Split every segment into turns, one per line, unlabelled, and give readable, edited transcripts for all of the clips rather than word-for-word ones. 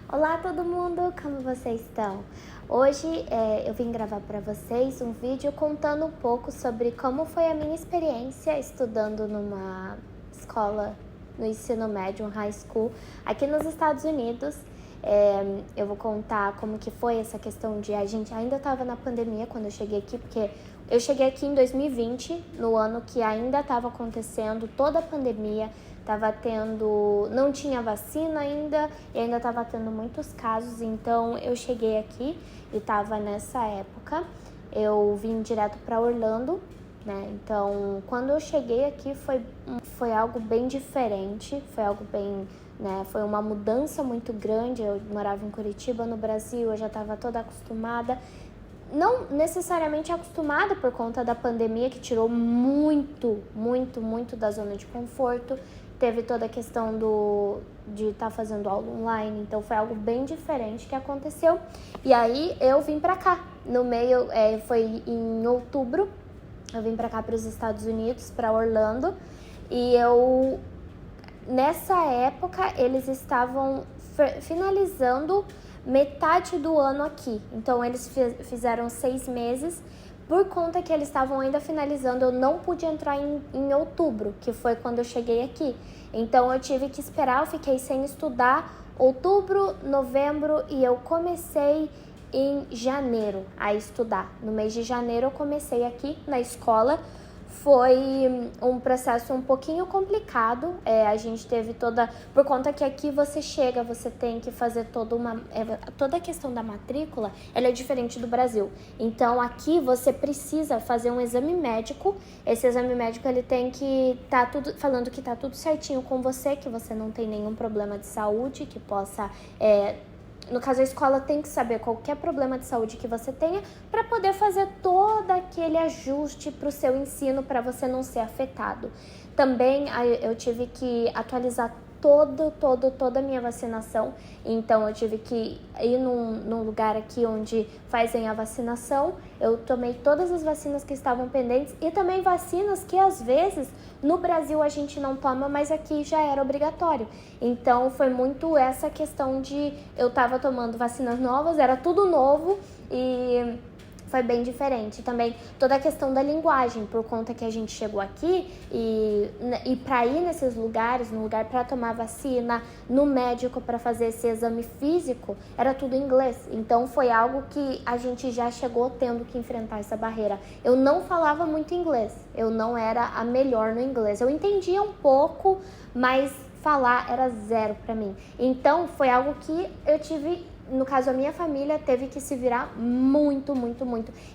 Olá todo mundo, como vocês estão? Hoje eu vim gravar para vocês um vídeo contando um pouco sobre como foi a minha experiência estudando numa escola no ensino médio, um high school, aqui nos Estados Unidos. Eu vou contar como que foi essa questão de a gente ainda estava na pandemia quando eu cheguei aqui, porque eu cheguei aqui em 2020, no ano que ainda estava acontecendo toda a pandemia. Não tinha vacina ainda e ainda estava tendo muitos casos, então eu cheguei aqui e estava nessa época. Eu vim direto para Orlando, né? Então, quando eu cheguei aqui foi algo bem diferente, foi algo bem, né? Foi uma mudança muito grande. Eu morava em Curitiba, no Brasil, eu já estava toda acostumada. Não necessariamente acostumada por conta da pandemia, que tirou muito da zona de conforto. Teve toda a questão de estar fazendo aula online, então foi algo bem diferente que aconteceu. E aí eu vim pra cá, foi em outubro, eu vim pra cá para os Estados Unidos, para Orlando, e nessa época eles estavam finalizando metade do ano aqui, então eles fizeram 6 meses. Por conta que eles estavam ainda finalizando, eu não pude entrar em outubro, que foi quando eu cheguei aqui. Então eu tive que esperar, eu fiquei sem estudar outubro, novembro, e eu comecei em janeiro a estudar. No mês de janeiro eu comecei aqui na escola. Foi um processo um pouquinho complicado, a gente teve por conta que aqui você tem que fazer toda a questão da matrícula, ela é diferente do Brasil. Então aqui você precisa fazer um exame médico, esse exame médico ele tem que falando que está tudo certinho com você, que você não tem nenhum problema de saúde, que possa... No caso, a escola tem que saber qualquer problema de saúde que você tenha para poder fazer todo aquele ajuste para o seu ensino, para você não ser afetado. Também eu tive que atualizar toda a minha vacinação. Então eu tive que ir num lugar aqui onde fazem a vacinação. Eu tomei todas as vacinas que estavam pendentes e também vacinas que às vezes no Brasil a gente não toma, mas aqui já era obrigatório. Então foi muito essa questão de eu tava tomando vacinas novas, era tudo novo e foi bem diferente. Também toda a questão da linguagem, por conta que a gente chegou aqui e para ir nesses lugares, no lugar para tomar vacina, no médico para fazer esse exame físico, era tudo em inglês. Então foi algo que a gente já chegou tendo que enfrentar essa barreira. Eu não falava muito inglês, eu não era a melhor no inglês. Eu entendia um pouco, mas falar era zero para mim. Então foi algo que eu tive... No caso, a minha família teve que se virar muito,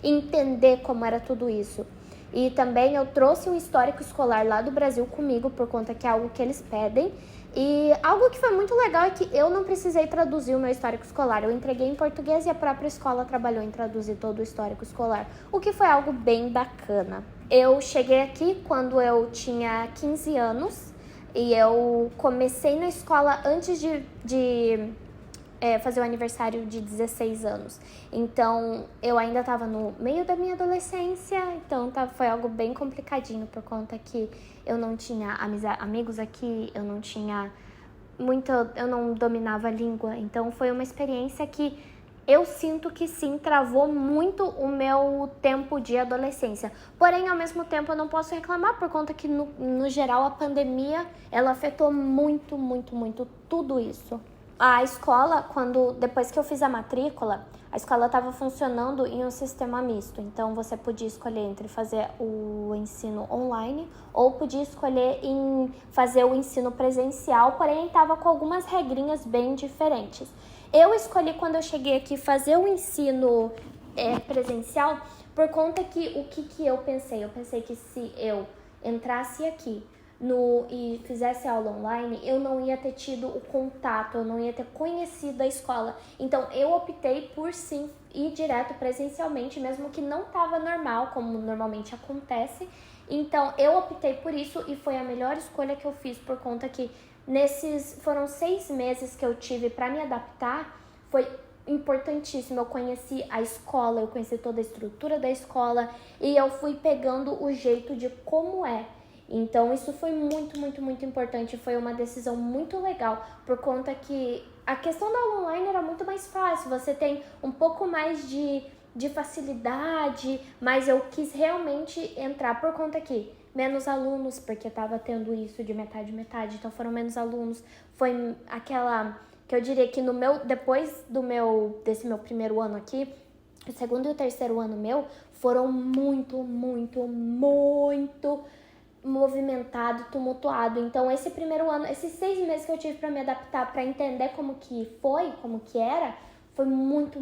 entender como era tudo isso. E também eu trouxe um histórico escolar lá do Brasil comigo, por conta que é algo que eles pedem. E algo que foi muito legal é que eu não precisei traduzir o meu histórico escolar. Eu entreguei em português e a própria escola trabalhou em traduzir todo o histórico escolar, o que foi algo bem bacana. Eu cheguei aqui quando eu tinha 15 anos e eu comecei na escola antes de fazer o aniversário de 16 anos. Então, eu ainda estava no meio da minha adolescência, então foi algo bem complicadinho, por conta que eu não tinha amigos aqui, eu não dominava a língua. Então, foi uma experiência que eu sinto que sim, travou muito o meu tempo de adolescência. Porém, ao mesmo tempo, eu não posso reclamar, por conta que, no geral, a pandemia, ela afetou muito tudo isso. A escola, depois que eu fiz a matrícula, a escola estava funcionando em um sistema misto. Então, você podia escolher entre fazer o ensino online ou podia escolher em fazer o ensino presencial, porém estava com algumas regrinhas bem diferentes. Eu escolhi, quando eu cheguei aqui, fazer o ensino presencial por conta que o que eu pensei? Eu pensei que se eu entrasse aqui e fizesse aula online, eu não ia ter tido o contato, eu não ia ter conhecido a escola. Então eu optei por sim ir direto presencialmente, mesmo que não estava normal, como normalmente acontece. Então eu optei por isso e foi a melhor escolha que eu fiz, por conta que foram 6 meses que eu tive para me adaptar. Foi importantíssimo. Eu conheci a escola, eu conheci toda a estrutura da escola e eu fui pegando o jeito de como é. Então isso foi muito importante, foi uma decisão muito legal, por conta que a questão da aula online era muito mais fácil, você tem um pouco mais de facilidade, mas eu quis realmente entrar por conta que menos alunos, porque tava tendo isso de metade, então foram menos alunos, foi aquela que eu diria que depois desse meu primeiro ano aqui, o segundo e o terceiro ano meu foram muito movimentado, tumultuado. Então, esse primeiro ano, esses 6 meses que eu tive para me adaptar, para entender como que era, foi muito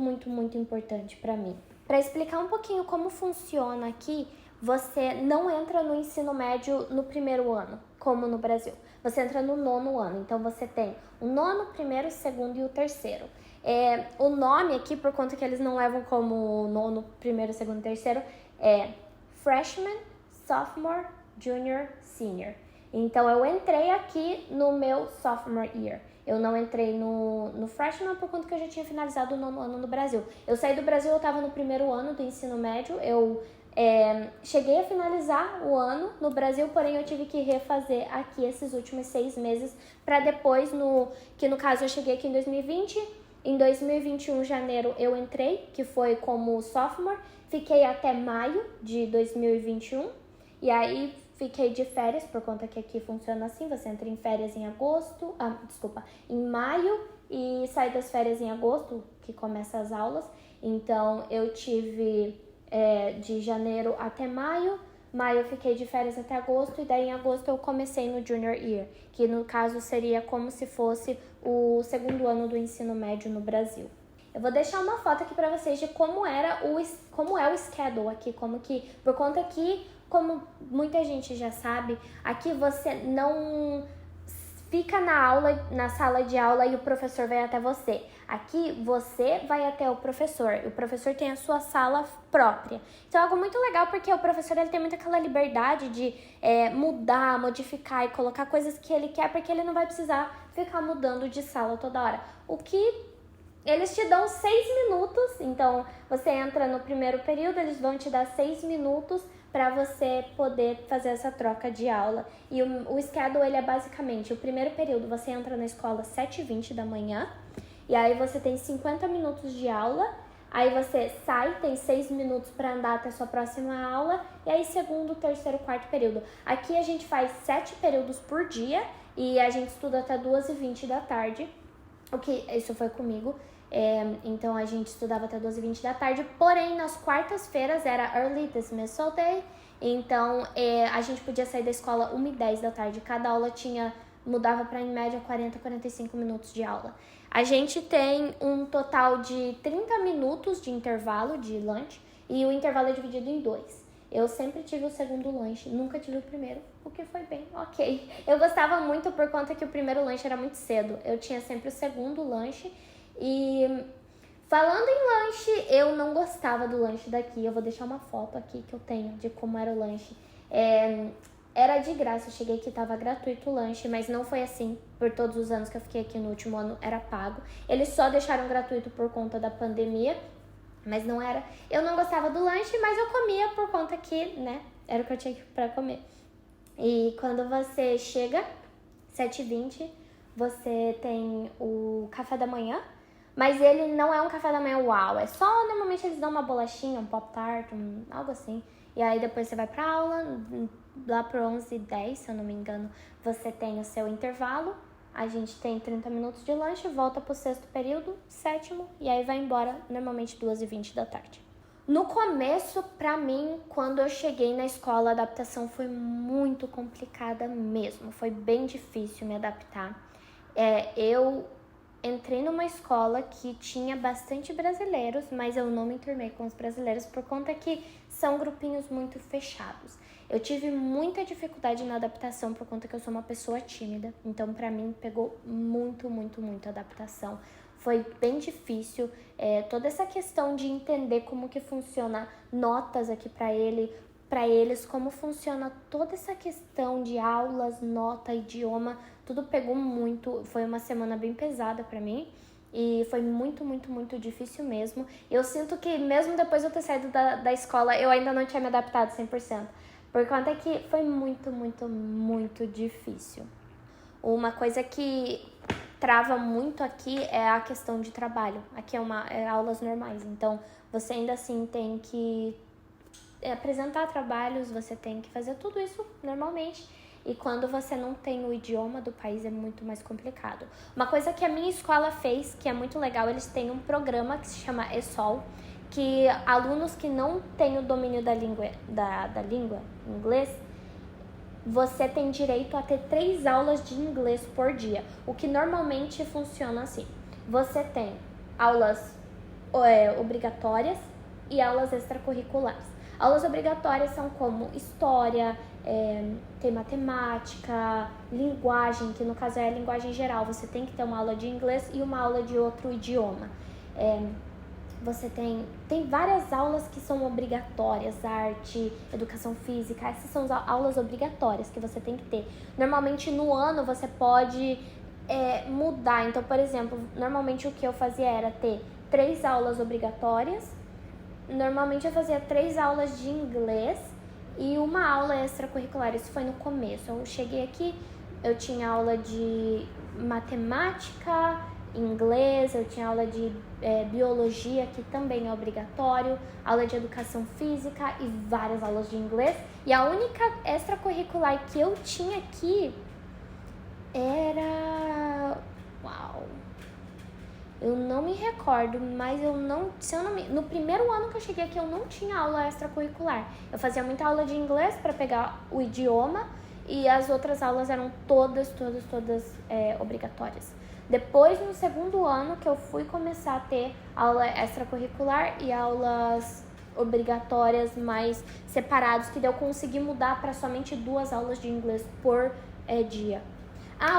importante para mim. Para explicar um pouquinho como funciona aqui, você não entra no ensino médio no primeiro ano, como no Brasil. Você entra no 9º ano. Então, você tem o 9º, primeiro, segundo e o terceiro. O nome aqui, por conta que eles não levam como 9º, primeiro, segundo e terceiro, é Freshman, Sophomore, Junior, Senior. Então, eu entrei aqui no meu Sophomore Year. Eu não entrei no Freshman por conta que eu já tinha finalizado o 9º ano no Brasil. Eu saí do Brasil, eu estava no primeiro ano do ensino médio. Eu cheguei a finalizar o ano no Brasil, porém eu tive que refazer aqui esses últimos 6 meses para depois, que no caso eu cheguei aqui em 2020. Em 2021, janeiro, eu entrei, que foi como sophomore. Fiquei até maio de 2021. E aí fiquei de férias, por conta que aqui funciona assim, você entra em férias em maio e sai das férias em agosto, que começa as aulas. Então, eu tive de janeiro até maio eu fiquei de férias até agosto, e daí em agosto eu comecei no Junior Year, que no caso seria como se fosse o segundo ano do ensino médio no Brasil. Eu vou deixar uma foto aqui pra vocês de como é o schedule aqui, por conta que, como muita gente já sabe, aqui você não fica na sala de aula e o professor vai até você. Aqui você vai até o professor tem a sua sala própria. Então é algo muito legal, porque o professor ele tem muito aquela liberdade de mudar, modificar e colocar coisas que ele quer, porque ele não vai precisar ficar mudando de sala toda hora. O que eles te dão 6 minutos, então você entra no primeiro período, eles vão te dar 6 minutos para você poder fazer essa troca de aula. E o schedule, ele é basicamente, o primeiro período você entra na escola às 7h20 da manhã, e aí você tem 50 minutos de aula, aí você sai, tem 6 minutos para andar até a sua próxima aula, e aí segundo, terceiro, quarto período. Aqui a gente faz 7 períodos por dia, e a gente estuda até 2h20 da tarde, isso foi comigo. Então a gente estudava até 2h20 da tarde, porém nas quartas-feiras era Early Dismissal Day, então a gente podia sair da escola 1h10 da tarde, cada aula mudava para em média 45 minutos de aula. A gente tem um total de 30 minutos de intervalo de lanche, e o intervalo é dividido em 2. Eu sempre tive o segundo lanche, nunca tive o primeiro, o que foi bem ok. Eu gostava muito por conta que o primeiro lanche era muito cedo, eu tinha sempre o segundo lanche. E falando em lanche, eu não gostava do lanche daqui. Eu vou deixar uma foto aqui que eu tenho de como era o lanche. Era de graça, eu cheguei aqui, tava gratuito o lanche, mas não foi assim por todos os anos que eu fiquei aqui. No último ano era pago. Eles só deixaram gratuito por conta da pandemia, mas não era. Eu não gostava do lanche, mas eu comia por conta que, né, era o que eu tinha pra comer. E quando você chega, 7h20, você tem o café da manhã. Mas ele não é um café da manhã uau, é só, normalmente eles dão uma bolachinha, um pop-tart, algo assim. E aí depois você vai pra aula, lá pro 11h10, se eu não me engano, você tem o seu intervalo. A gente tem 30 minutos de lanche, volta pro 6º período, 7º, e aí vai embora, normalmente 2h20 da tarde. No começo, pra mim, quando eu cheguei na escola, a adaptação foi muito complicada mesmo, foi bem difícil me adaptar. Eu entrei numa escola que tinha bastante brasileiros, mas eu não me enturmei com os brasileiros por conta que são grupinhos muito fechados. Eu tive muita dificuldade na adaptação por conta que eu sou uma pessoa tímida, então pra mim pegou muito a adaptação. Foi bem difícil, toda essa questão de entender como que funciona notas aqui pra eles, como funciona toda essa questão de aulas, nota, idioma, tudo pegou muito. Foi uma semana bem pesada pra mim e foi muito difícil mesmo. Eu sinto que mesmo depois de eu ter saído da escola, eu ainda não tinha me adaptado 100%, por conta que foi muito difícil. Uma coisa que trava muito aqui é a questão de trabalho. Aqui é aulas normais, então você ainda assim tem que apresentar trabalhos, você tem que fazer tudo isso normalmente. E quando você não tem o idioma do país é muito mais complicado. Uma coisa que a minha escola fez, que é muito legal, eles têm um programa que se chama ESOL, que alunos que não têm o domínio da língua inglês, você tem direito a ter 3 aulas de inglês por dia. O que normalmente funciona assim. Você tem aulas obrigatórias e aulas extracurriculares. Aulas obrigatórias são como história, tem matemática, linguagem, que no caso é a linguagem geral. Você tem que ter uma aula de inglês e uma aula de outro idioma. Você tem várias aulas que são obrigatórias, arte, educação física. Essas são as aulas obrigatórias que você tem que ter. Normalmente no ano você pode mudar. Então, por exemplo, normalmente o que eu fazia era ter 3 aulas obrigatórias. Normalmente eu fazia 3 aulas de inglês e uma aula extracurricular. Isso foi no começo. Eu cheguei aqui, eu tinha aula de matemática, inglês, eu tinha aula de biologia, que também é obrigatório, aula de educação física e várias aulas de inglês. E a única extracurricular que eu tinha aqui era... Uau! Eu não me recordo, mas no primeiro ano que eu cheguei aqui eu não tinha aula extracurricular. Eu fazia muita aula de inglês para pegar o idioma e as outras aulas eram todas obrigatórias. Depois, no segundo ano, que eu fui começar a ter aula extracurricular e aulas obrigatórias mais separados, que daí eu consegui mudar para somente 2 aulas de inglês por dia.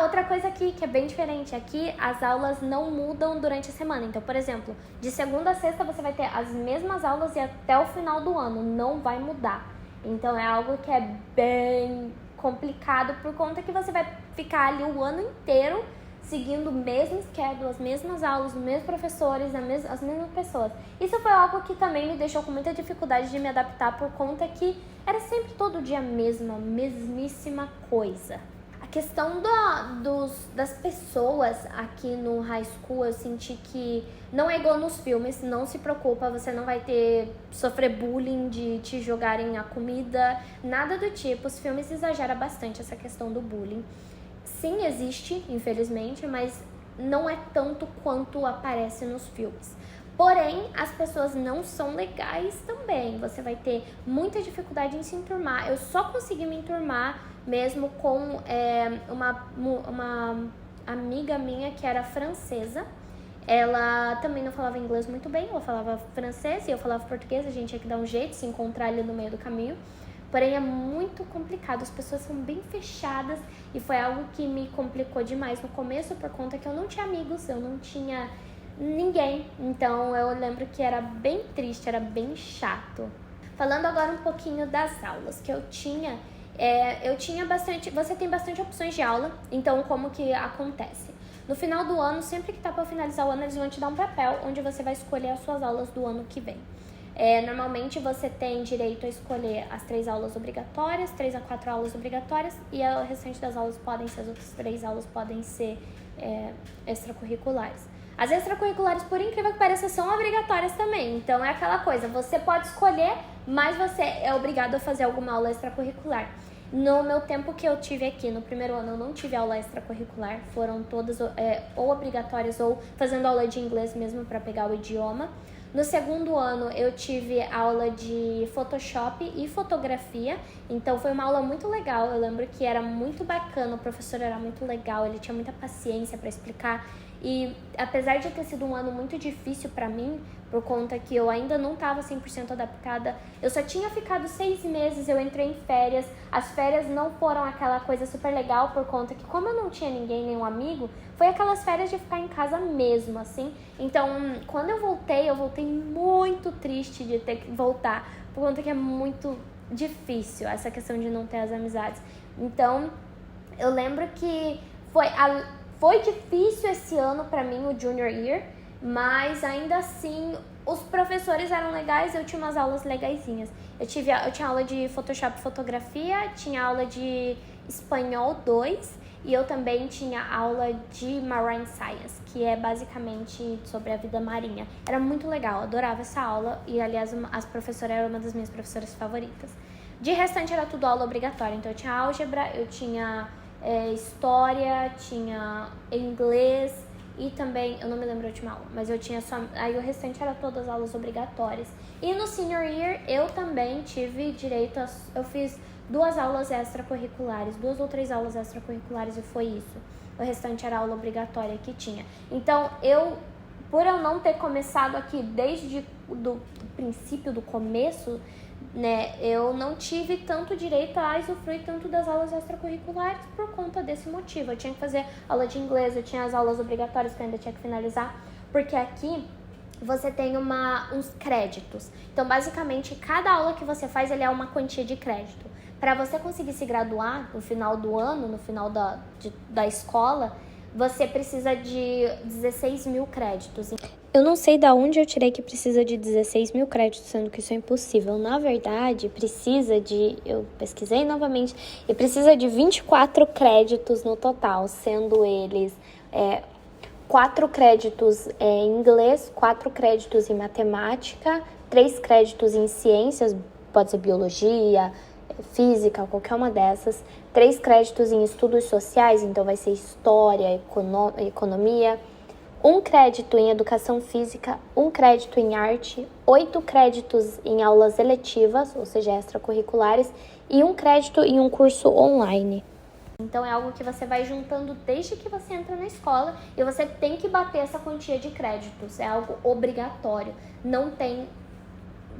Outra coisa aqui que é bem diferente, aqui as aulas não mudam durante a semana. Então, por exemplo, de segunda a sexta você vai ter as mesmas aulas e até o final do ano, não vai mudar. Então é algo que é bem complicado por conta que você vai ficar ali o ano inteiro seguindo o mesmo schedule, as mesmas aulas, os mesmos professores, as mesmas pessoas. Isso foi algo que também me deixou com muita dificuldade de me adaptar por conta que era sempre todo dia a mesmíssima coisa. A questão das pessoas aqui no high school, eu senti que não é igual nos filmes, não se preocupa, você não vai sofrer bullying de te jogarem a comida, nada do tipo. Os filmes exageram bastante essa questão do bullying. Sim, existe, infelizmente, mas não é tanto quanto aparece nos filmes. Porém, as pessoas não são legais também. Você vai ter muita dificuldade em se enturmar. Eu só consegui me enturmar mesmo com uma amiga minha que era francesa. Ela também não falava inglês muito bem, ela falava francês e eu falava português. A gente tinha que dar um jeito, se encontrar ali no meio do caminho. Porém, é muito complicado, as pessoas são bem fechadas e foi algo que me complicou demais no começo por conta que eu não tinha amigos, eu não tinha ninguém. Então, eu lembro que era bem triste, era bem chato. Falando agora um pouquinho das aulas que eu tinha bastante... Você tem bastante opções de aula, então como que acontece? No final do ano, sempre que tá para finalizar o ano, eles vão te dar um papel onde você vai escolher as suas aulas do ano que vem. Normalmente você tem direito a escolher as 3 aulas obrigatórias, 3 a 4 aulas obrigatórias e o restante das aulas as outras 3 aulas podem ser extracurriculares. As extracurriculares, por incrível que pareça, são obrigatórias também. Então é aquela coisa, você pode escolher, mas você é obrigado a fazer alguma aula extracurricular. No meu tempo que eu tive aqui, no primeiro ano, eu não tive aula extracurricular. Foram todas ou obrigatórias ou fazendo aula de inglês mesmo para pegar o idioma. No segundo ano, eu tive aula de Photoshop e fotografia, então foi uma aula muito legal. Eu lembro que era muito bacana, o professor era muito legal, ele tinha muita paciência para explicar. E apesar de ter sido um ano muito difícil para mim, por conta que eu ainda não estava 100% adaptada, eu só tinha ficado 6 meses, eu entrei em férias. As férias não foram aquela coisa super legal, por conta que como eu não tinha ninguém, nenhum amigo, foi aquelas férias de ficar em casa mesmo, assim. Então, quando eu voltei muito triste de ter que voltar, por conta que é muito difícil essa questão de não ter as amizades. Então, eu lembro que foi difícil esse ano pra mim, o Junior Year, mas ainda assim os professores eram legais, eu tinha umas aulas legaisinhas. Eu tinha aula de Photoshop e fotografia, tinha aula de espanhol 2 e eu também tinha aula de Marine Science, que é basicamente sobre a vida marinha. Era muito legal, adorava essa aula e, aliás, as professoras eram uma das minhas professoras favoritas. De restante era tudo aula obrigatória, então eu tinha álgebra, eu tinha história, tinha inglês e também, eu não me lembro a última aula, mas eu tinha só, aí o restante era todas aulas obrigatórias. E no senior year eu também tive direito eu fiz 2 aulas extracurriculares, 2 ou 3 aulas extracurriculares e foi isso. O restante era aula obrigatória que tinha. Então, por eu não ter começado aqui desde do princípio, do começo, né, eu não tive tanto direito a usufruir tanto das aulas extracurriculares por conta desse motivo. Eu tinha que fazer aula de inglês, eu tinha as aulas obrigatórias que eu ainda tinha que finalizar, porque aqui você tem uns créditos. Então, basicamente, cada aula que você faz, ele é uma quantia de crédito. Para você conseguir se graduar no final do ano, no final da escola, você precisa de 16 mil créditos. Eu não sei de onde eu tirei que precisa de 16 mil créditos, sendo que isso é impossível. Na verdade, eu pesquisei novamente, e precisa de 24 créditos no total, sendo eles 4 créditos em inglês, 4 créditos em matemática, 3 créditos em ciências, pode ser biologia, física, qualquer uma dessas, 3 créditos em estudos sociais, então vai ser história, economia, 1 crédito em educação física, 1 crédito em arte, 8 créditos em aulas eletivas, ou seja, extracurriculares, e 1 crédito em um curso online. Então é algo que você vai juntando desde que você entra na escola e você tem que bater essa quantia de créditos, é algo obrigatório, não tem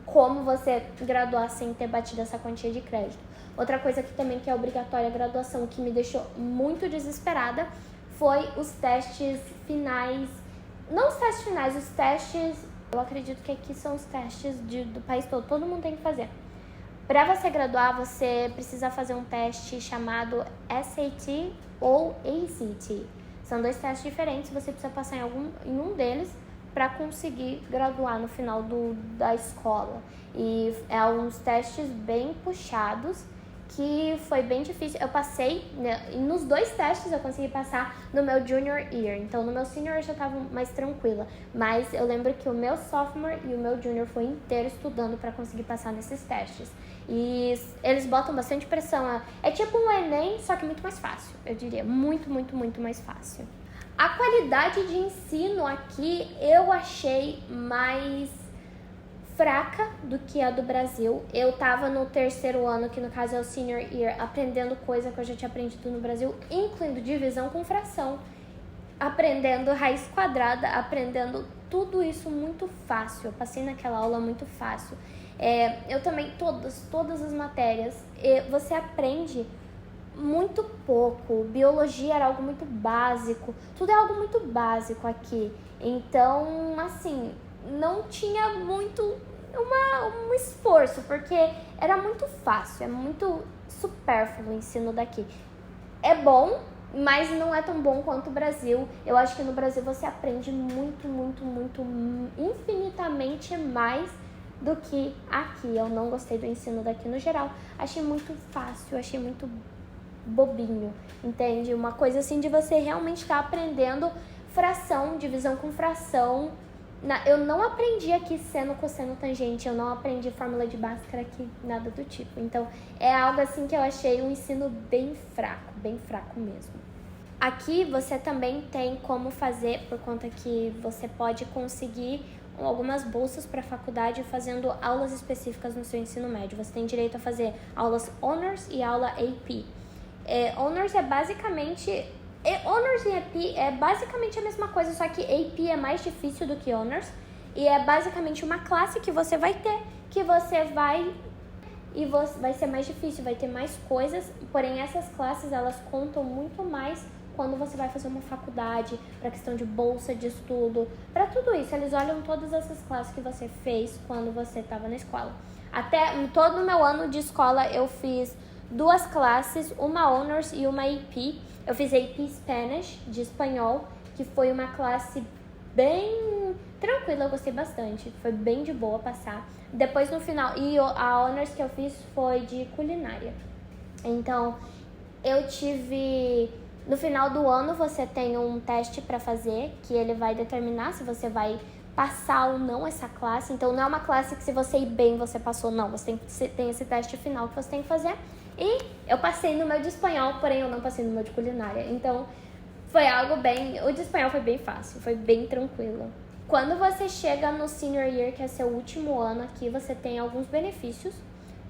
como você graduar sem ter batido essa quantia de crédito. Outra coisa que também que é obrigatória a graduação, que me deixou muito desesperada, foi os testes finais. Não os testes finais, os testes, eu acredito que aqui são os testes do país todo mundo tem que fazer. Para você graduar, você precisa fazer um teste chamado SAT ou ACT. São 2 testes diferentes, você precisa passar em um deles para conseguir graduar no final da escola. E é uns testes bem puxados, que foi bem difícil. Eu passei, né, nos 2 testes eu consegui passar no meu junior year. Então, no meu senior eu já estava mais tranquila. Mas eu lembro que o meu sophomore e o meu junior foi inteiro estudando para conseguir passar nesses testes. E eles botam bastante pressão. É tipo um Enem, só que muito mais fácil, eu diria. Muito, muito, muito mais fácil. A qualidade de ensino aqui eu achei mais fraca do que a do Brasil. Eu tava no 3º ano, que no caso é o senior year, aprendendo coisa que eu já tinha aprendido no Brasil, incluindo divisão com fração, aprendendo raiz quadrada, aprendendo tudo isso muito fácil. Eu passei naquela aula muito fácil. Eu também, todas as matérias, você aprende muito pouco. Biologia era algo muito básico, tudo é algo muito básico aqui. Então, assim, não tinha muito um esforço, porque era muito fácil, é muito supérfluo o ensino daqui. É bom, mas não é tão bom quanto o Brasil. Eu acho que no Brasil você aprende muito, muito, muito, infinitamente mais do que aqui. Eu não gostei do ensino daqui no geral. Achei muito fácil, achei muito bobinho, entende? Uma coisa assim de você realmente estar aprendendo fração, divisão com fração. Eu não aprendi aqui seno, cosseno, tangente, eu não aprendi fórmula de Bhaskara aqui, nada do tipo. Então, é algo assim que eu achei um ensino bem fraco mesmo. Aqui você também tem como fazer, por conta que você pode conseguir algumas bolsas para a faculdade fazendo aulas específicas no seu ensino médio. Você tem direito a fazer aulas Honors e aula AP. Honors é basicamente... Honors e AP é basicamente a mesma coisa, só que AP é mais difícil do que Honors. E é basicamente uma classe que você vai ter, que você vai... E vai ser mais difícil, vai ter mais coisas. Porém, essas classes, elas contam muito mais quando você vai fazer uma faculdade, para questão de bolsa de estudo, para tudo isso. Eles olham todas essas classes que você fez quando você estava na escola. Até todo o meu ano de escola eu fiz 2 classes, uma Honors e uma AP. Eu fiz AP Spanish, de espanhol, que foi uma classe bem tranquila, eu gostei bastante. Foi bem de boa passar. Depois no final, e a Honors que eu fiz foi de culinária. Então, eu tive No final do ano você tem um teste para fazer, que ele vai determinar se você vai passar ou não essa classe. Então não é uma classe que se você ir bem você passou, não. Você tem esse teste final que você tem que fazer. E eu passei no meu de espanhol, porém eu não passei no meu de culinária. Então foi algo bem... O de espanhol foi bem fácil, foi bem tranquilo. Quando você chega no senior year, que é seu último ano aqui, você tem alguns benefícios.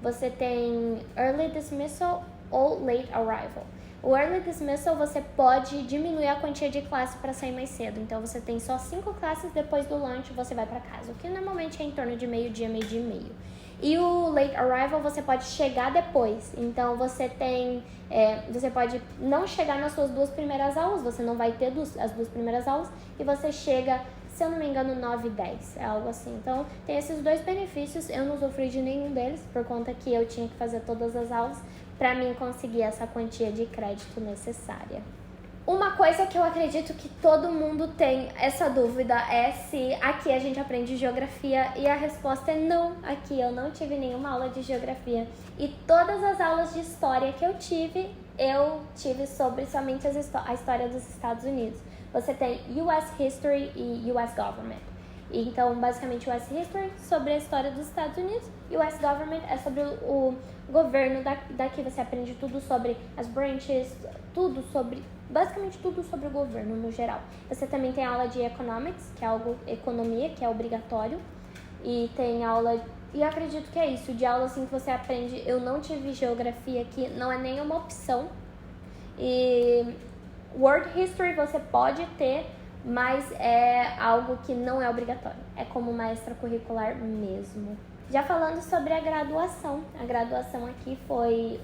Você tem early dismissal ou late arrival. O early dismissal você pode diminuir a quantia de classe para sair mais cedo. Então você tem só 5 classes, depois do lunch você vai para casa, o que normalmente é em torno de meio-dia, meio-dia e meio. E o late arrival você pode chegar depois. Então você tem, você pode não chegar nas suas 2 primeiras aulas, você não vai ter as 2 primeiras aulas e você chega, se eu não me engano, 9 e 10, é algo assim. Então tem esses 2 benefícios, eu não sofri de nenhum deles, por conta que eu tinha que fazer todas as aulas para mim conseguir essa quantia de crédito necessária. Uma coisa que eu acredito que todo mundo tem essa dúvida é se aqui a gente aprende geografia, e a resposta é não. Aqui eu não tive nenhuma aula de geografia e todas as aulas de história que eu tive sobre somente a história dos Estados Unidos. Você tem US History e US Government. Então, basicamente, US History sobre a história dos Estados Unidos e US Government é sobre o governo daqui. Você aprende tudo sobre as branches, basicamente tudo sobre o governo no geral. Você também tem aula de Economics, que é economia, que é obrigatório. E tem aula, e eu acredito que é isso, de aula assim que você aprende. Eu não tive geografia aqui, não é nenhuma opção. E World History você pode ter, mas é algo que não é obrigatório. É como uma extracurricular mesmo. Já falando sobre a graduação aqui foi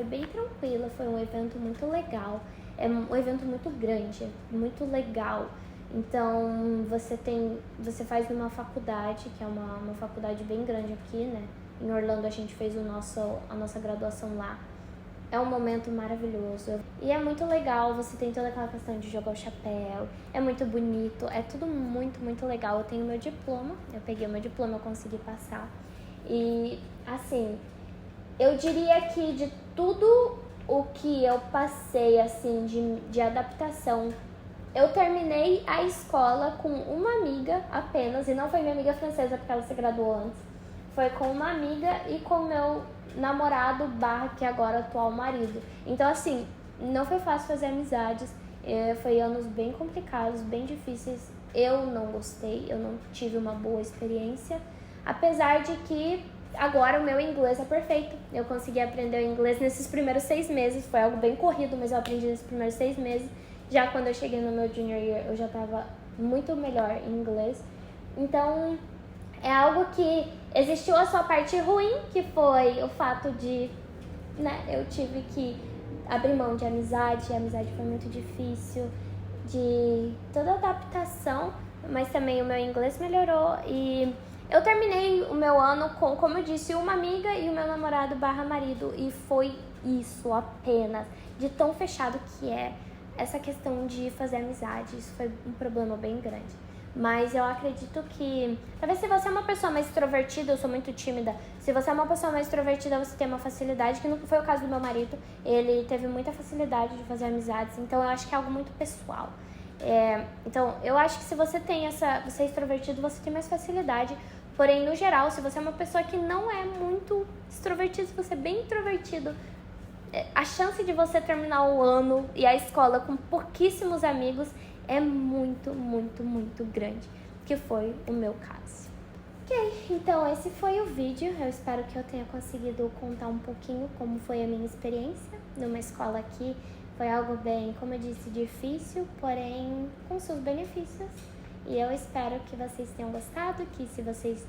bem tranquila, foi um evento muito legal. É um evento muito grande, muito legal. Então você faz numa faculdade, que é uma faculdade bem grande aqui, né? Em Orlando a gente fez a nossa graduação lá. É um momento maravilhoso. E é muito legal, você tem toda aquela questão de jogar o chapéu. É muito bonito, é tudo muito, muito legal. Eu tenho meu diploma, eu peguei o meu diploma, eu consegui passar. E, assim, eu diria que de tudo o que eu passei, assim, de adaptação, eu terminei a escola com uma amiga apenas. E não foi minha amiga francesa, porque ela se graduou antes. Foi com uma amiga e com meu namorado / que agora atual marido. Então, assim, não foi fácil fazer amizades. Foi anos bem complicados, bem difíceis. Eu não gostei, eu não tive uma boa experiência. Apesar de que agora o meu inglês é perfeito. Eu consegui aprender o inglês nesses primeiros 6 meses. Foi algo bem corrido, mas eu aprendi nesses primeiros 6 meses. Já quando eu cheguei no meu junior year, eu já estava muito melhor em inglês. Então, é algo que existiu a sua parte ruim, que foi o fato de, né, eu tive que abrir mão de amizade. A amizade foi muito difícil, de toda a adaptação, mas também o meu inglês melhorou. E eu terminei o meu ano com, como eu disse, uma amiga e o meu namorado / marido. E foi isso apenas, de tão fechado que é essa questão de fazer amizade. Isso foi um problema bem grande. Mas eu acredito que, talvez se você é uma pessoa mais extrovertida, eu sou muito tímida, se você é uma pessoa mais extrovertida, você tem uma facilidade, que não foi o caso do meu marido, ele teve muita facilidade de fazer amizades, então eu acho que é algo muito pessoal. Então, eu acho que se você você é extrovertido, você tem mais facilidade, porém, no geral, se você é uma pessoa que não é muito extrovertida, se você é bem introvertido, a chance de você terminar o ano e a escola com pouquíssimos amigos é muito, muito, muito grande, que foi o meu caso. Ok, então esse foi o vídeo. Eu espero que eu tenha conseguido contar um pouquinho como foi a minha experiência numa escola aqui. Foi algo bem, como eu disse, difícil, porém com seus benefícios. E eu espero que vocês tenham gostado, que se vocês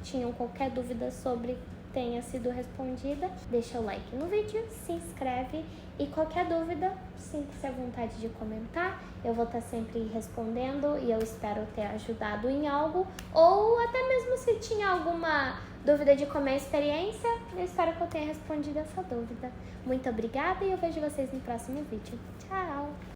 tinham qualquer dúvida sobre, tenha sido respondida. Deixa o like no vídeo, se inscreve e qualquer dúvida, sinta-se à vontade de comentar. Eu vou estar sempre respondendo e eu espero ter ajudado em algo. Ou até mesmo se tinha alguma dúvida de como é a experiência, eu espero que eu tenha respondido essa dúvida. Muito obrigada e eu vejo vocês no próximo vídeo. Tchau!